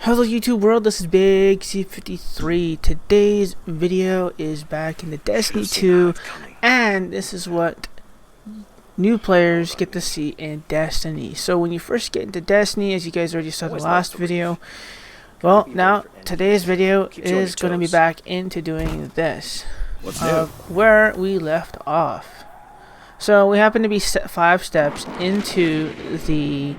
Hello YouTube world, this is Big C53. Today's video is back in the Destiny 2, and this is what new players get to see in Destiny. So when you first get into Destiny, as you guys already saw the last video, well, now today's video is going to be back into doing this, where we left off. So we happen to be 5 steps into the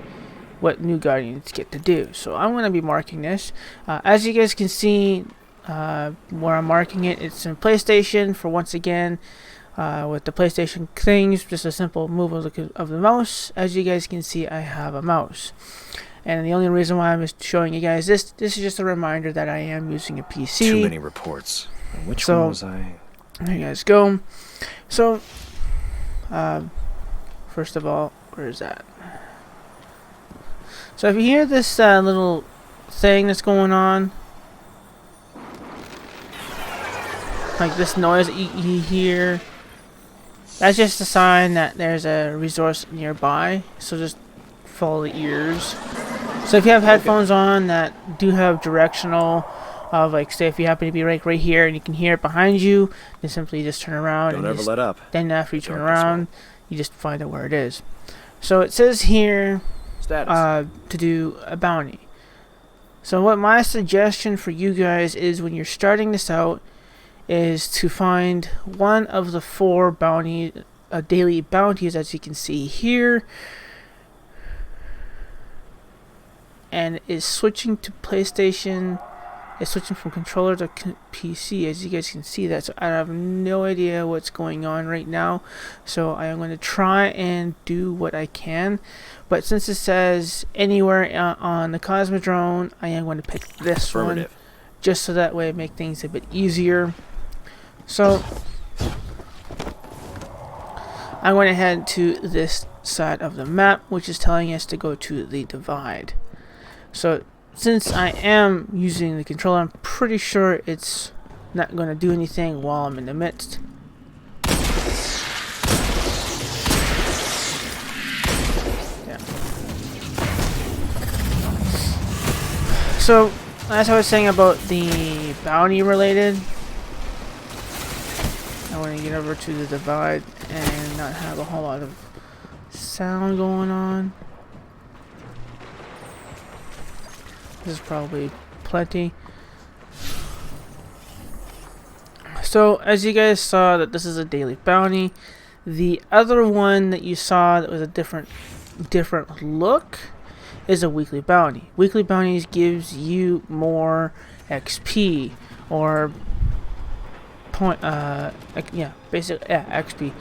what new guardians get to do. So I'm going to be marking this. As you guys can see where I'm marking it, it's in PlayStation for once again with the PlayStation things, just a simple move of the mouse. As you guys can see, I have a mouse. And the only reason why I'm just showing you guys this is just a reminder that I am using a PC. Too many reports. Which one was I? There you guys go. So, first of all, where is that? So if you hear this little thing that's going on, like this noise that you hear, that's just a sign that there's a resource nearby. So just follow the ears. So if you have headphones on that do have directional, of like say if you happen to be right here and you can hear it behind you, then simply just turn around. Don't ever let up. Then after you turn around, you just find out where it is. So it says here to do a bounty. So what my suggestion for you guys is, when you're starting this out, is to find one of the 4 daily bounties, as you can see here, and is switching to PlayStation. It's switching from controller to PC, as you guys can see that. So I have no idea what's going on right now. So I am going to try and do what I can. But since it says anywhere on the Cosmodrome, I am going to pick this one. Just so that way it make things a bit easier. So I'm going to head to this side of the map, which is telling us to go to the divide. So since I am using the controller, I'm pretty sure it's not going to do anything while I'm in the midst. Yeah. So, as I was saying about the bounty related, I want to get over to the divide and not have a whole lot of sound going on. This is probably plenty. So as you guys saw, that this is a daily bounty. The other one that you saw that was a different look is a weekly bounty. Weekly bounties gives you more XP, or basically XP.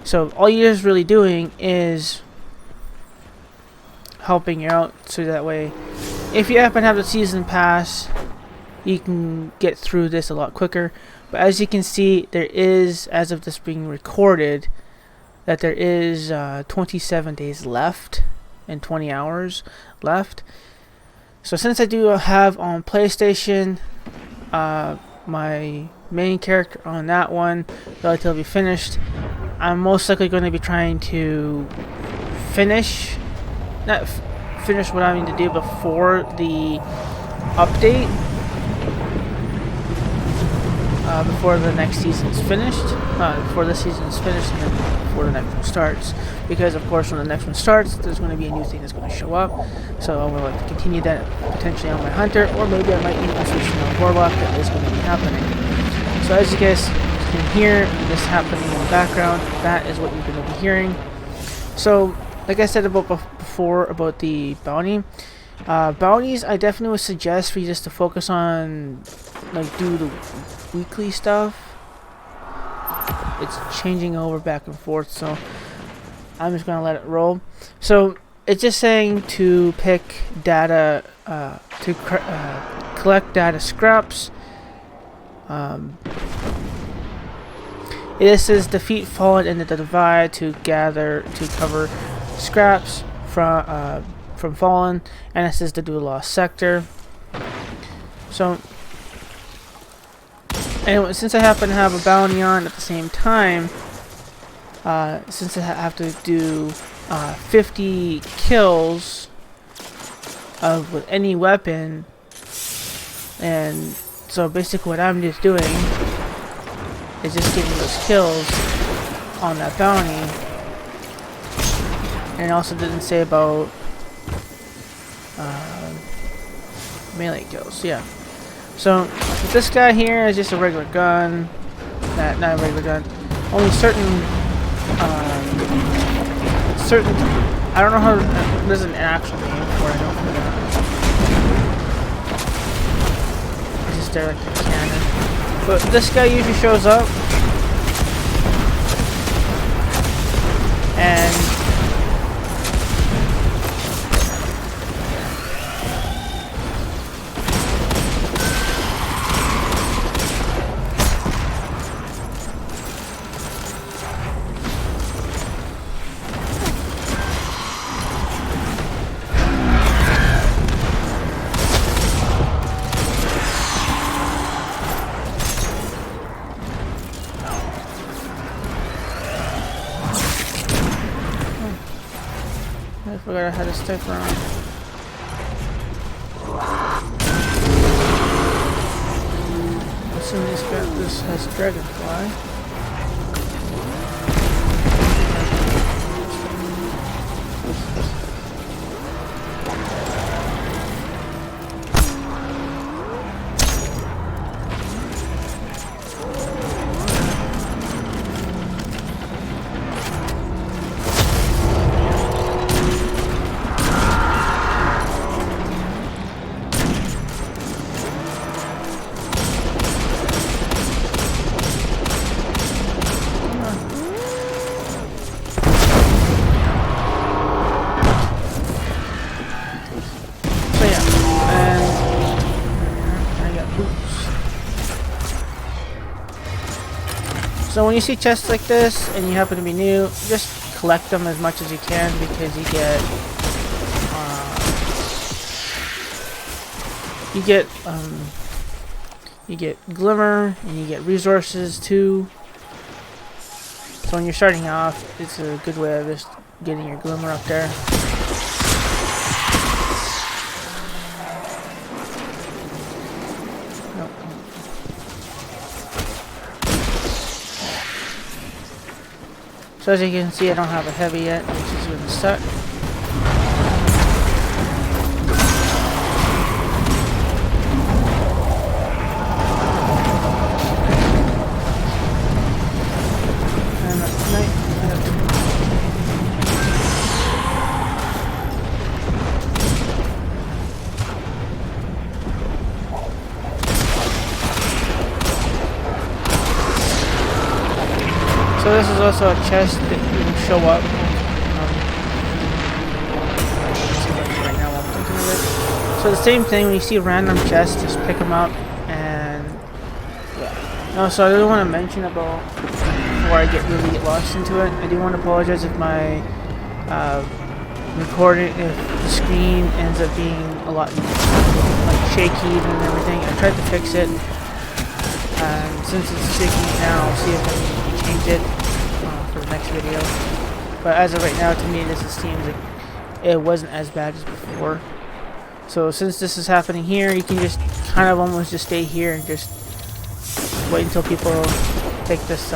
So all you're just really doing is helping you out, so that way if you happen to have the season pass, you can get through this a lot quicker. But as you can see, there is, as of this being recorded, that there is 27 days left and 20 hours left. So since I do have on PlayStation, my main character on that one relatively finished, I'm most likely going to be trying to finish what I need to do before the update, before the next season is finished, before the season is finished, and then before the next one starts. Because of course, when the next one starts, there's going to be a new thing that's going to show up. So I will continue that potentially on my hunter, or maybe I might even switch to my warlock. That is going to be happening. So as you guys can hear this happening in the background, that is what you're going to be hearing. So, like I said before about the bounty, bounties, I definitely would suggest for you just to focus on, like, do the weekly stuff. It's changing over back and forth, so I'm just gonna let it roll. So it's just saying to pick data, collect data scraps. It says defeat fallen in the divide to cover scraps from fallen, and it says to do a lost sector. So anyway, since I happen to have a bounty on at the same time, since I have to do 50 kills with any weapon And so basically what I'm just doing is just getting those kills on that bounty. And it also didn't say about melee kills. Yeah. So this guy here is just a regular gun. Not a regular gun. Only certain I don't know how there's an actual name for it. I don't know. It's just there like a cannon. But this guy usually shows up and I forgot how to step around. Assuming this has dragonfly. So when you see chests like this and you happen to be new, just collect them as much as you can because you get glimmer and you get resources too. So when you're starting off, it's a good way of just getting your glimmer up there. So as you can see, I don't have a heavy yet, which is gonna suck. So this is also a chest that will show up. Right now while I'm thinking of it. So the same thing, when you see random chests, just pick them up and yeah. No, so I really want to mention about before I really get lost into it. I do want to apologize if my recording, if the screen ends up being a lot like shaky and everything. I tried to fix it, and since it's shaky now, I'll see if I can change it for the next video. But as of right now, to me, this seems like it wasn't as bad as before. So since this is happening here, you can just kind of almost just stay here and just wait until people take this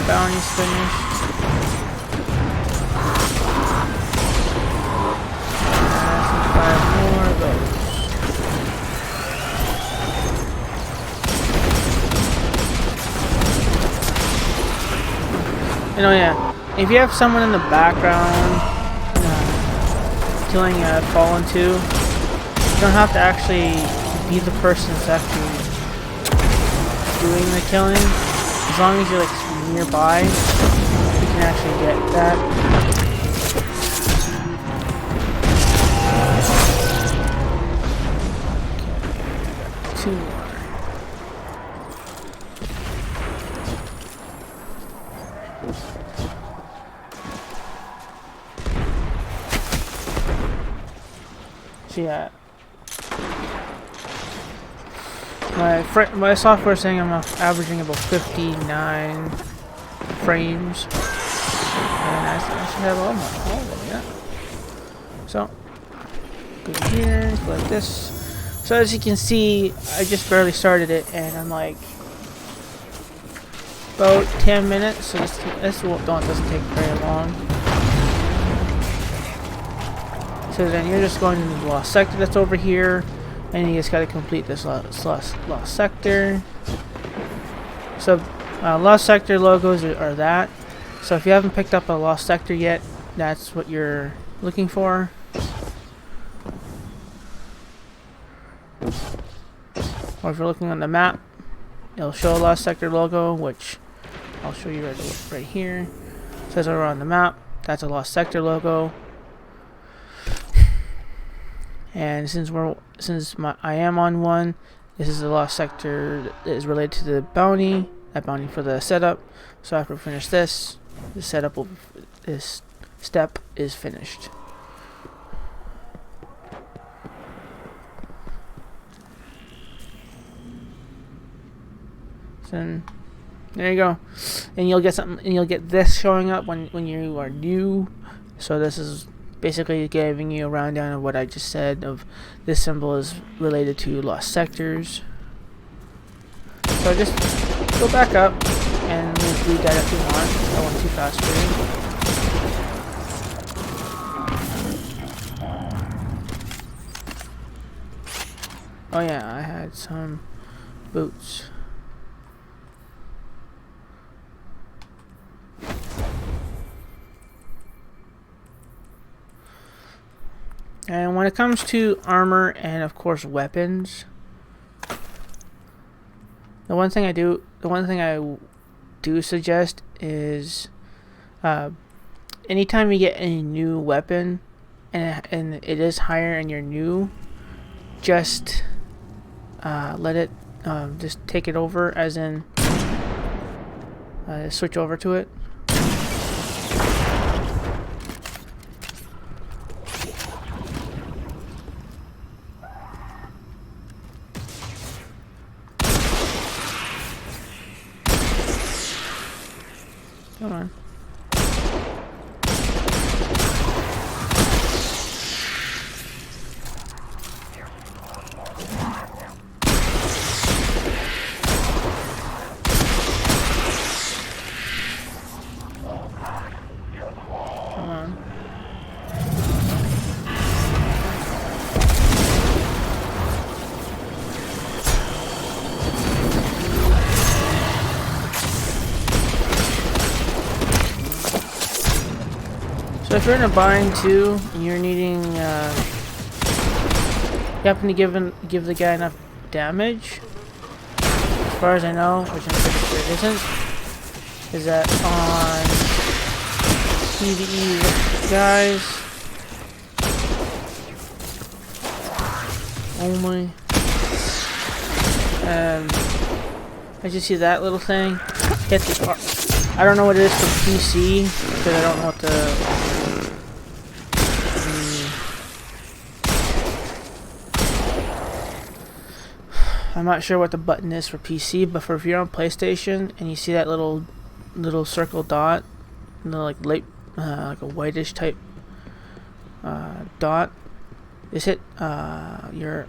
bounty's finished. Some 5 more of those. And oh yeah, if you have someone in the background killing a fallen 2, you don't have to actually be the person that's actually doing the killing. As long as you're like nearby, you can actually get that. Okay, 2 more. So yeah, my software is saying I'm averaging about 59 frames, and I should have all of them, yeah. So go here, go like this. So as you can see, I just barely started it, and I'm like about 10 minutes. So this doesn't take very long. So then you're just going to the lost sector that's over here, and you just got to complete this lost sector. So lost sector logos are that. So if you haven't picked up a lost sector yet, that's what you're looking for. Or if you're looking on the map, it'll show a lost sector logo, which I'll show you right here. It says over on the map, that's a lost sector logo. And since I am on one, this is the lost sector that is related to the bounty. That bounty for the setup. So after we finish this, the setup this step is finished. So there you go, and you'll get something, and you'll get this showing up when you are new. So this is basically giving you a rundown of what I just said. Of this symbol is related to lost sectors. So just go back up and read that if you want. I went too fast for you. Oh yeah, I had some boots. And when it comes to armor and of course weapons, the one thing I do suggest is anytime you get a new weapon and it is higher and you're new, just let it just take it over, as in switch over to it. Come on. Come on. So if you're in a bind too, and you're needing, you happen to give the guy enough damage, as far as I know, which I'm pretty sure it isn't, is that on PvE guys only, as you see that little thing, hit the I don't know what it is for PC, because I don't know what the I'm not sure what the button is for PC, but for if you're on PlayStation and you see that little circle dot, like like a whitish type dot, just hit your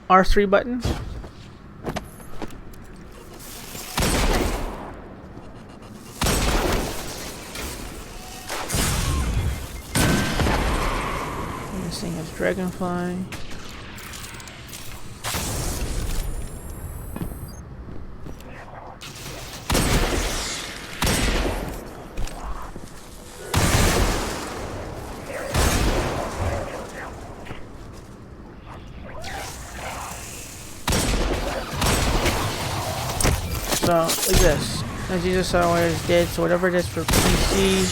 R3 button. And this thing has dragonfly. So, like this. as you just saw what I just did. So whatever it is for PC,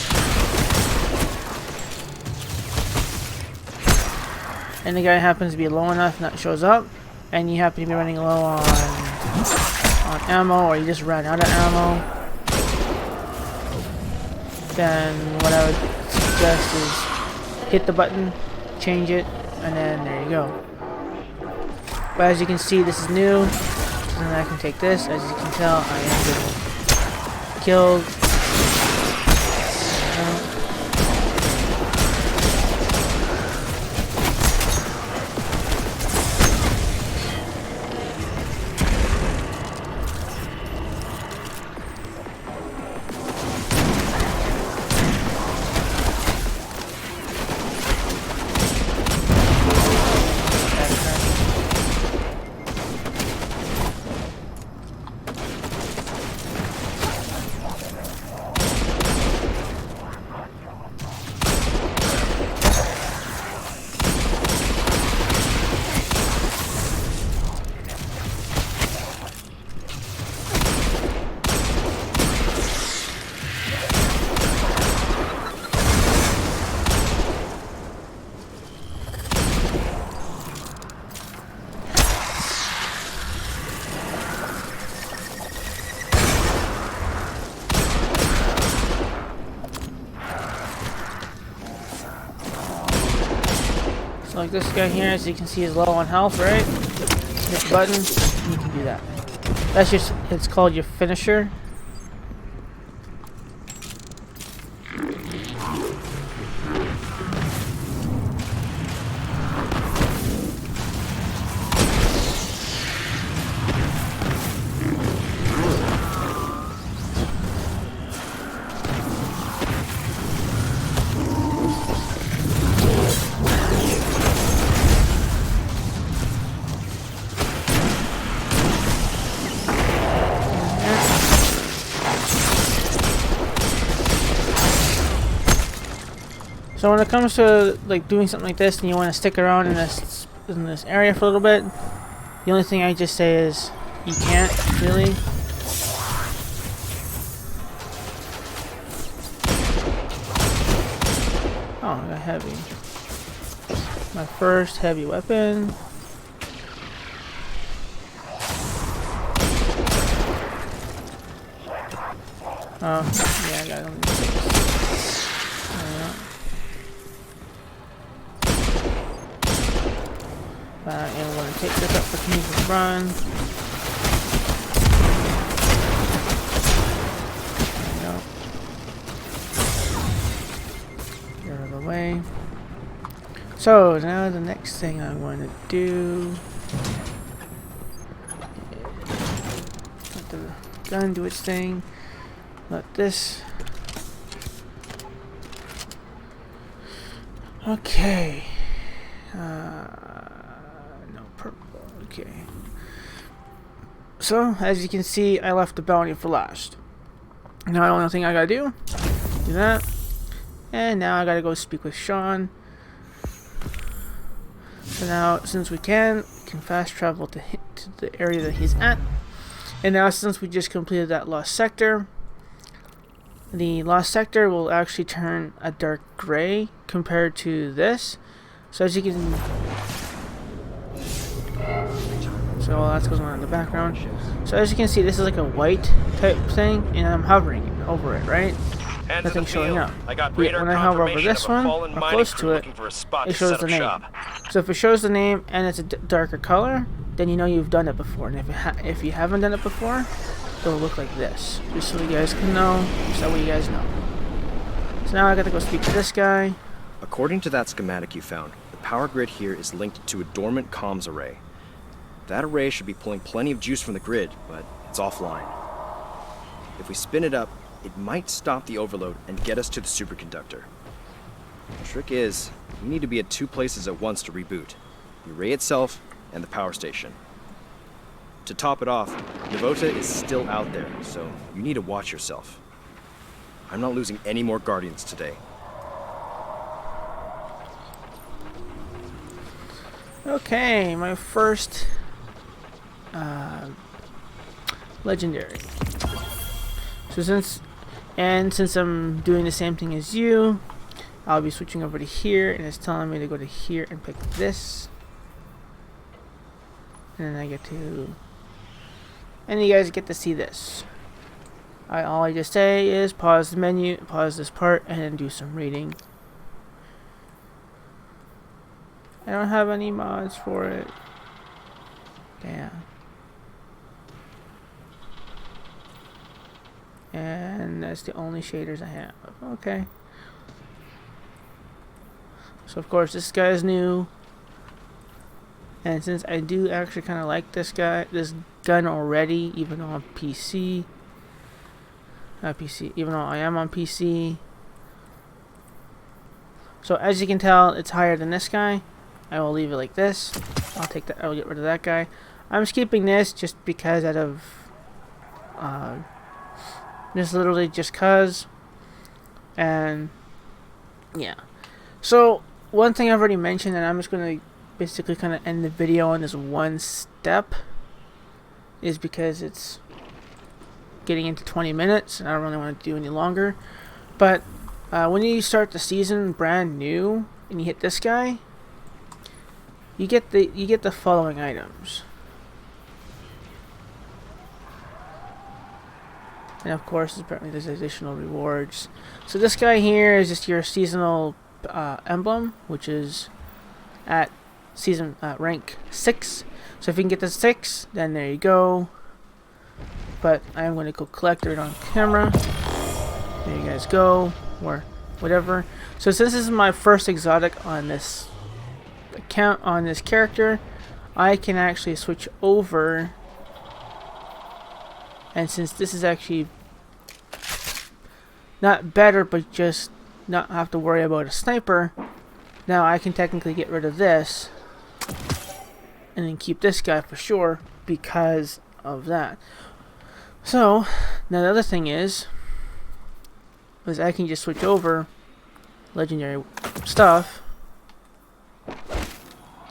and the guy happens to be low enough and that shows up, and you happen to be running low on ammo, or you just ran out of ammo, then what I would suggest is hit the button, change it, and then there you go. But as you can see, this is new, and I can take this. As you can tell, I am getting killed. So like this guy here, as you can see, is low on health, right? Hit the button, and you can do that. That's just, it's called your finisher. So when it comes to like doing something like this and you want to stick around in this area for a little bit, the only thing I just say is you can't really. Oh, I got heavy. My first heavy weapon. Oh, yeah, I got only 6. And we're going to take this opportunity to run. There we go. Get out of the way. So now the next thing I'm going to do, let the gun do its thing. Let this. Okay. No purple. Okay. So as you can see, I left the bounty for last. Now the only thing I gotta do that, and now I gotta go speak with Sean. So now, since we can fast travel to the area that he's at. And now, since we just completed that lost sector, the lost sector will actually turn a dark gray compared to this. So as you can, so that's going on in the background. So as you can see, this is like a white type thing, and I'm hovering over it, right? Nothing showing up. But when I hover over this one, or close to it, it shows the name. So if it shows the name and it's a darker color, then you know you've done it before. And if you haven't done it before, it'll look like this. Just so you guys can know, just that way you guys know. So now I got to go speak to this guy. According to that schematic you found, the power grid here is linked to a dormant comms array. That array should be pulling plenty of juice from the grid, but it's offline. If we spin it up, it might stop the overload and get us to the superconductor. The trick is, we need to be at 2 places at once to reboot. The array itself and the power station. To top it off, Navota is still out there, so you need to watch yourself. I'm not losing any more Guardians today. Okay, my first legendary. So since I'm doing the same thing as you, I'll be switching over to here, and it's telling me to go to here and pick this. And then I get to, and you guys get to see this. All I just say is pause the menu, pause this part, and then do some reading. I don't have any mods for it. Damn. And that's the only shaders I have. Okay. So of course this guy is new. And since I do actually kind of like this gun already, even though on PC. Even though I am on PC. So as you can tell, it's higher than this guy. I will leave it like this. I'll take that. I'll get rid of that guy. I'm skipping this just because out of just literally just cause. And yeah. So one thing I've already mentioned, and I'm just gonna basically kind of end the video on this one step, is because it's getting into 20 minutes and I don't really want to do any longer. But when you start the season brand new and you hit this guy, you get the following items. And of course, apparently there's additional rewards. So this guy here is just your seasonal emblem, which is at season rank 6. So if you can get to 6, then there you go. But I'm going to go collect it on camera. There you guys go, or whatever. So since this is my first exotic on this account, on this character, I can actually switch over. And since this is actually not better, but just not have to worry about a sniper, now I can technically get rid of this and then keep this guy for sure because of that. So now the other thing is I can just switch over legendary stuff.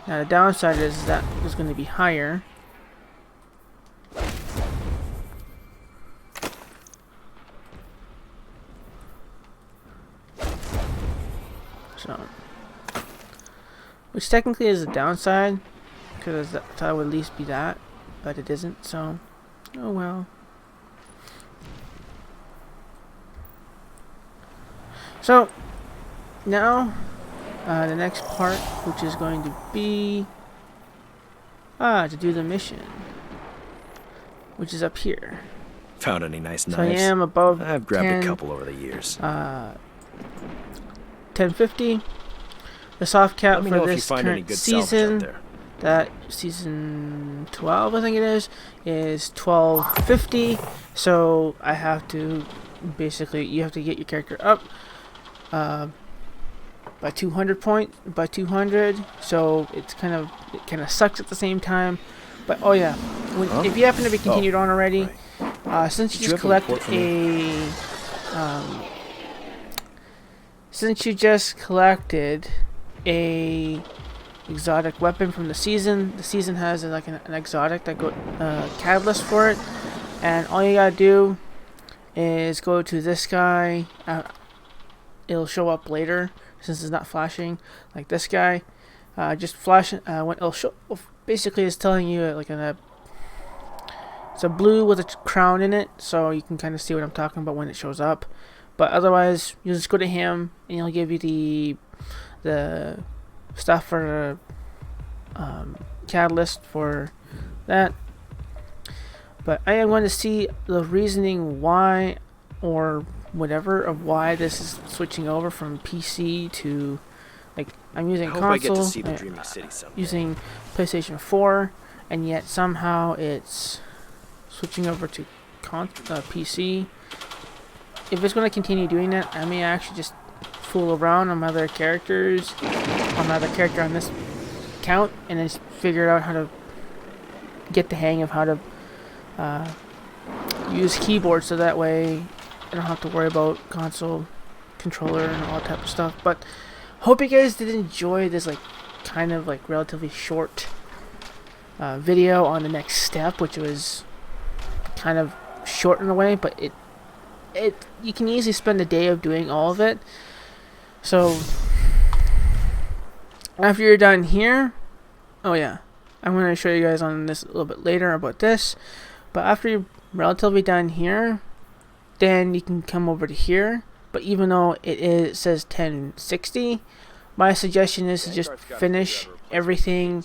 Now the downside is that it's going to be higher. So, which technically is a downside, because I thought it would at least be that, but it isn't, so, oh well. So, now, the next part, which is going to be, to do the mission, which is up here. Found any nice knives? So I am above I've grabbed 10, a couple over the years. 1050. The soft cap for this current season, that season 12 I think it is 1250. So I have to basically, you have to get your character up by 200. So it kind of sucks at the same time. But oh yeah, if you happen to be continued on already, since you just collected a exotic weapon from the season has like an exotic that catalyst for it, and all you gotta do is go to this guy. It'll show up later since it's not flashing like this guy. Just flash when it'll show. Basically, it's telling you like it's a blue with a crown in it, so you can kind of see what I'm talking about when it shows up. But otherwise, you just go to him, and he'll give you the stuff for the catalyst for that. But I am going to see the reasoning why, or whatever, of why this is switching over from PC to, like, I'm using console, I get to see the Dreaming City someday. Using PlayStation 4, and yet somehow it's switching over to PC. If it's going to continue doing that, I may actually just fool around on my other characters, on my other character on this account, and then figure out how to get the hang of how to use keyboard, so that way I don't have to worry about console controller and all that type of stuff. But hope you guys did enjoy this kind of relatively short video on the next step, which was kind of short in a way, but it you can easily spend a day of doing all of it. So after you're done here, oh yeah, I'm going to show you guys on this a little bit later about this, but after you're relatively done here, then you can come over to here. But even though it says 1060, my suggestion is to just finish everything.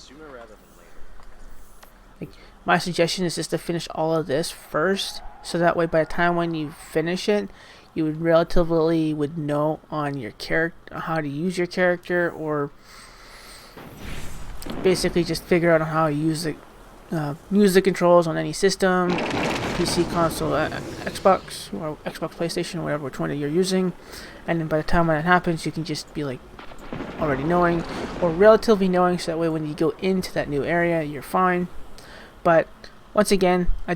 Like, my suggestion is just to finish all of this first, so that way by the time when you finish it, you would relatively would know on your character how to use your character, or basically just figure out how to use the controls on any system, PC, console, Xbox, or Xbox, PlayStation, whatever, which one you're using. And then by the time when that happens, you can just be like already knowing or relatively knowing, so that way when you go into that new area, you're fine. But once again, I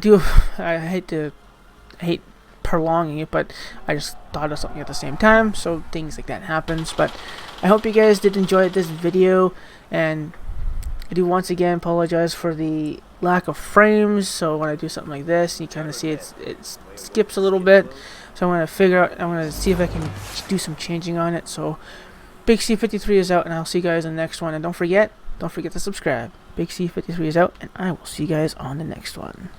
hate prolonging it, but I just thought of something at the same time, so things like that happens. But I hope you guys did enjoy this video, and I do once again apologize for the lack of frames. So when I do something like this, you kind of see it skips a little bit. So I'm going to see if I can do some changing on it. So Big C53 is out, and I'll see you guys in the next one. And don't forget to subscribe. Big C53 is out, and I will see you guys on the next one.